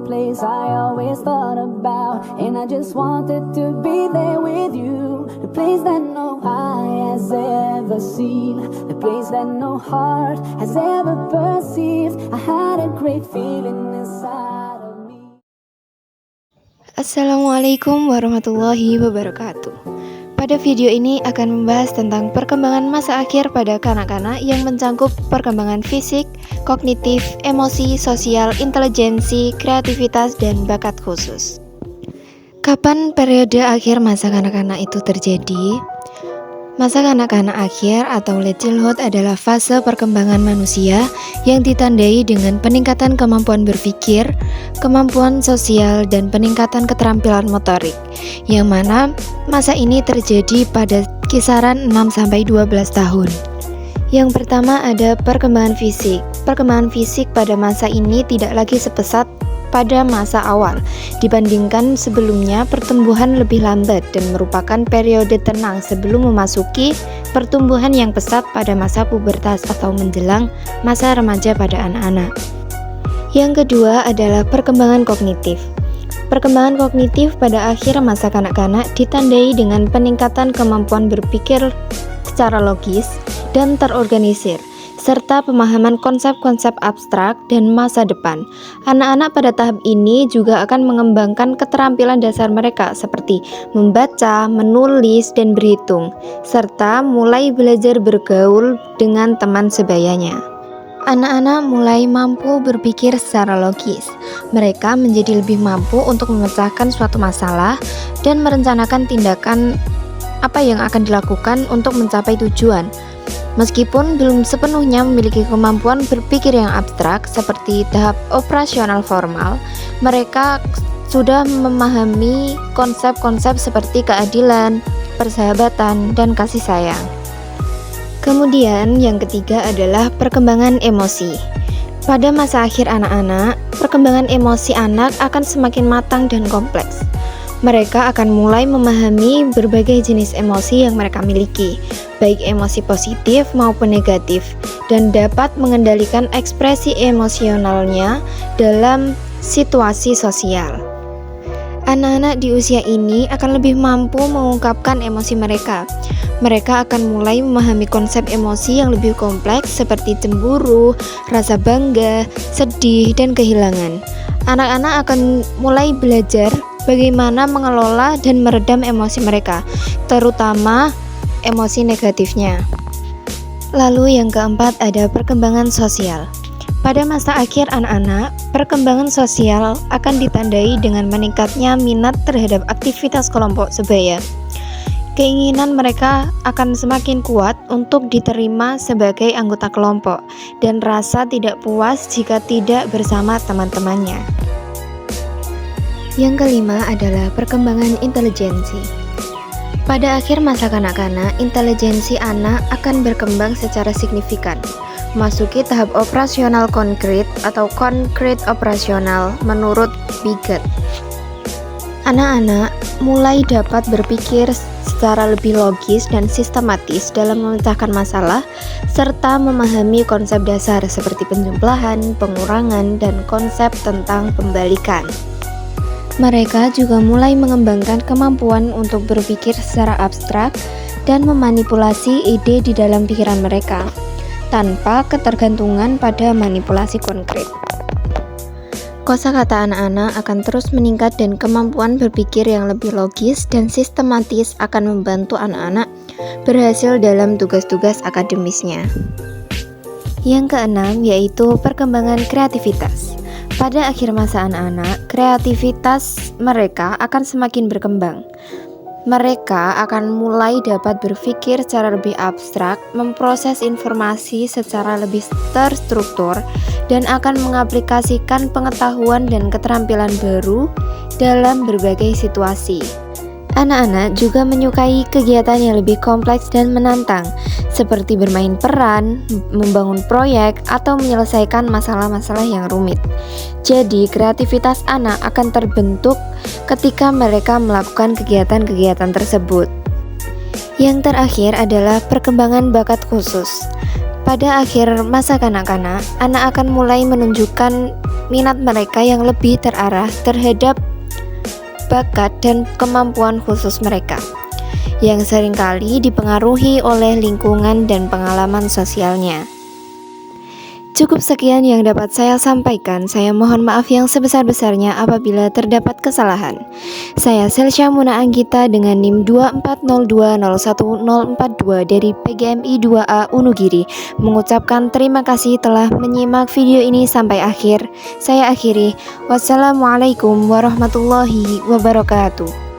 place I always thought about, and I just wanted to be there with you. The place that no eye has ever seen, the place that no heart has ever perceived. I had a great feeling inside of me. Assalamualaikum warahmatullahi wabarakatuh. Pada video ini akan membahas tentang perkembangan masa akhir pada kanak-kanak yang mencangkup perkembangan fisik, kognitif, emosi, sosial, intelijensi, kreativitas, dan bakat khusus. Kapan periode akhir masa kanak-kanak itu terjadi? Masa kanak-kanak akhir atau late childhood adalah fase perkembangan manusia yang ditandai dengan peningkatan kemampuan berpikir, kemampuan sosial, dan peningkatan keterampilan motorik, yang mana masa ini terjadi pada kisaran 6-12 tahun. Yang pertama ada perkembangan fisik. Perkembangan fisik pada masa ini tidak lagi sepesat pada masa awal. Dibandingkan sebelumnya, pertumbuhan lebih lambat dan merupakan periode tenang sebelum memasuki pertumbuhan yang pesat pada masa pubertas atau menjelang masa remaja pada anak-anak. Yang kedua adalah perkembangan kognitif. Perkembangan kognitif pada akhir masa kanak-kanak ditandai dengan peningkatan kemampuan berpikir secara logis dan terorganisir, serta pemahaman konsep-konsep abstrak dan masa depan. Anak-anak pada tahap ini juga akan mengembangkan keterampilan dasar mereka seperti membaca, menulis, dan berhitung, serta mulai belajar bergaul dengan teman sebayanya. Anak-anak mulai mampu berpikir secara logis. Mereka menjadi lebih mampu untuk memecahkan suatu masalah dan merencanakan tindakan apa yang akan dilakukan untuk mencapai tujuan. Meskipun belum sepenuhnya memiliki kemampuan berpikir yang abstrak seperti tahap operasional formal, mereka sudah memahami konsep-konsep seperti keadilan, persahabatan, dan kasih sayang. Kemudian yang ketiga adalah perkembangan emosi. Pada masa akhir anak-anak, perkembangan emosi anak akan semakin matang dan kompleks. Mereka akan mulai memahami berbagai jenis emosi yang mereka miliki, baik emosi positif maupun negatif, dan dapat mengendalikan ekspresi emosionalnya dalam situasi sosial. Anak-anak di usia ini akan lebih mampu mengungkapkan emosi mereka. Mereka akan mulai memahami konsep emosi yang lebih kompleks seperti cemburu, rasa bangga, sedih, dan kehilangan. Anak-anak akan mulai belajar bagaimana mengelola dan meredam emosi mereka, terutama emosi negatifnya. Lalu yang keempat ada perkembangan sosial. Pada masa akhir anak-anak, perkembangan sosial akan ditandai dengan meningkatnya minat terhadap aktivitas kelompok sebaya. Keinginan mereka akan semakin kuat untuk diterima sebagai anggota kelompok dan rasa tidak puas jika tidak bersama teman-temannya. Yang kelima adalah perkembangan intelijensi. Pada akhir masa kanak-kanak, intelijensi anak akan berkembang secara signifikan, memasuki tahap operasional konkret atau konkret operasional menurut Bigot. Anak-anak mulai dapat berpikir secara lebih logis dan sistematis dalam memecahkan masalah, serta memahami konsep dasar seperti penjumlahan, pengurangan, dan konsep tentang pembalikan. Mereka juga mulai mengembangkan kemampuan untuk berpikir secara abstrak dan memanipulasi ide di dalam pikiran mereka, tanpa ketergantungan pada manipulasi konkret. Kosakata anak-anak akan terus meningkat dan kemampuan berpikir yang lebih logis dan sistematis akan membantu anak-anak berhasil dalam tugas-tugas akademisnya. Yang keenam yaitu perkembangan kreativitas. Pada akhir masa anak-anak, kreativitas mereka akan semakin berkembang. Mereka akan mulai dapat berpikir secara lebih abstrak, memproses informasi secara lebih terstruktur, dan akan mengaplikasikan pengetahuan dan keterampilan baru dalam berbagai situasi. Anak-anak juga menyukai kegiatan yang lebih kompleks dan menantang, seperti bermain peran, membangun proyek, atau menyelesaikan masalah-masalah yang rumit. Jadi, kreativitas anak akan terbentuk ketika mereka melakukan kegiatan-kegiatan tersebut. Yang terakhir adalah perkembangan bakat khusus. Pada akhir masa kanak-kanak, anak akan mulai menunjukkan minat mereka yang lebih terarah terhadap bakat dan kemampuan khusus mereka, yang seringkali dipengaruhi oleh lingkungan dan pengalaman sosialnya. Cukup sekian yang dapat saya sampaikan. Saya mohon maaf yang sebesar-besarnya apabila terdapat kesalahan. Saya Selsha Muna Anggita dengan NIM 240201042 dari PGMI 2A Unugiri mengucapkan terima kasih telah menyimak video ini sampai akhir. Saya akhiri. Wassalamualaikum warahmatullahi wabarakatuh.